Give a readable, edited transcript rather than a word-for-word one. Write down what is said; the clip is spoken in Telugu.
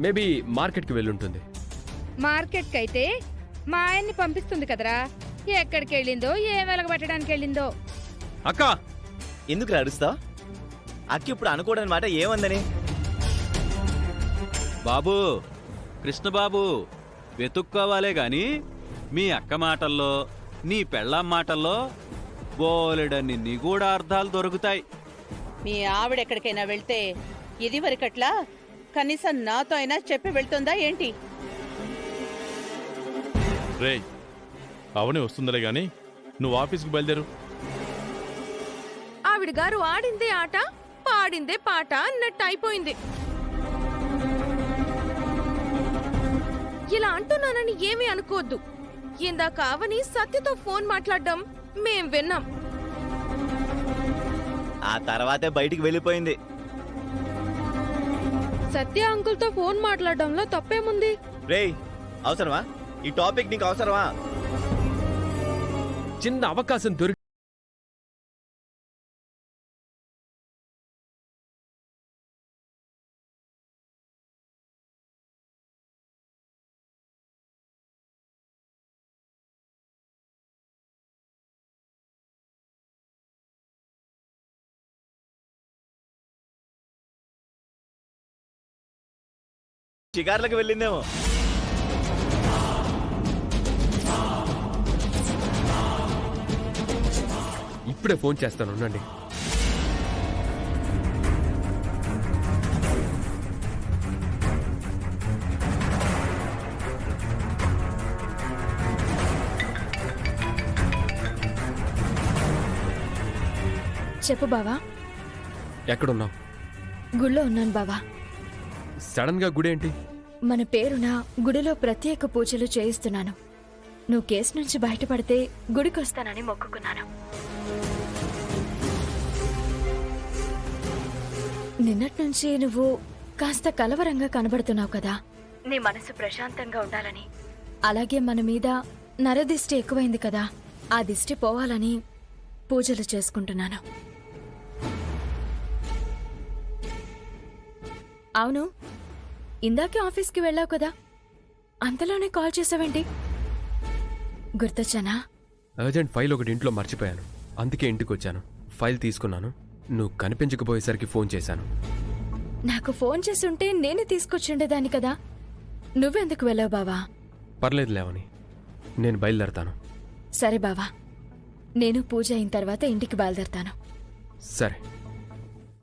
మేబీ మార్కెట్కి వెళ్ళుంటుంది. మార్కెట్కి అయితే మా ఆయన్ని పంపిస్తుంది కదరా. ఎక్కడికి వెళ్ళిందో ఏ వెలగబెట్టడానికి వెళ్ళిందో. అక్క ఎందుకు అరుస్తావు? అక్క ఇప్పుడు అనుకోవడానికి మాట ఏమందని? బాబు కృష్ణబాబు, వెతుక్కోవాలే గాని మీ అక్క మాటల్లో నీ పెళ్ళాం మాటల్లో బోలెడన్ని నిగూఢార్థాలు దొరుకుతాయి. మీ ఆవిడెక్కడికైనా వెళ్తే ఇది వరకట్లా కనీసం నాతో అయినా చెప్పి వెళ్తుందా ఏంటి? రేయ్, అవనే వస్తుందిలే గాని నువ్వు ఆఫీస్కి బయలుదేరు. ఆవిడ గారు ఆడిందే ఆట పాడిందే పాట అన్నట్టు అయిపోయింది. ఇలా అంటున్నానని ఏమీ అనుకోవద్దు. ఇందాక అవని సత్యతో ఫోన్ మాట్లాడడం మేం విన్నాం. ఆ తర్వాతే బయటికి వెళ్ళిపోయింది. సత్య అంకుల్తో ఫోన్ మాట్లాడడంలో తప్పేముంది? రేయ్, అవసరమా ఈ టాపిక్? నీకు అవసరమా? చిన్న అవకాశం దొరికి షికార్లకు వెళ్ళిందేమో. ఇప్పుడే ఫోన్ చేస్తాను, ఉండండి. చెప్పు బావా. ఎక్కడున్నావు? గుళ్ళో ఉన్నాను బావా. సడన్ గా గుడేంటి? మన పేరున గుడిలో ప్రత్యేక పూజలు చేయిస్తున్నాను. నువ్వు కేసు నుంచి బయటపడితే గుడికొస్తానని మొక్కుకున్నాను. నిన్నటి నుంచి నువ్వు కాస్త కలవరంగా కనబడుతున్నావు కదా. నీ మనసు ప్రశాంతంగా ఉండాలని, అలాగే మన మీద నరదిష్టి ఎక్కువైంది కదా, ఆ దిష్టి పోవాలని పూజలు చేసుకుంటున్నాను. అవును, ఇందాకే ఆఫీస్కి వెళ్ళావు కదా, అంతలోనే కాల్ చేసావేంటి? గుర్తొచ్చానా? అర్జెంట్ ఫైల్ ఒకటి ఇంట్లో మర్చిపోయాను, అందుకే ఇంటికి వచ్చాను. ఫైల్ తీసుకున్నాను, నువ్వు కనిపించకపోయేసరికి ఫోన్ చేశాను. నాకు ఫోన్ చేసి ఉంటే నేనే తీసుకొచ్చిండేదాన్ని కదా. నువ్వెందుకు వెళ్ళావు బావా? పర్లేదు లేవని, నేను బయలుదేరతాను. సరే బావా, నేను పూజ అయిన తర్వాత ఇంటికి బయలుదేరతాను. సరే.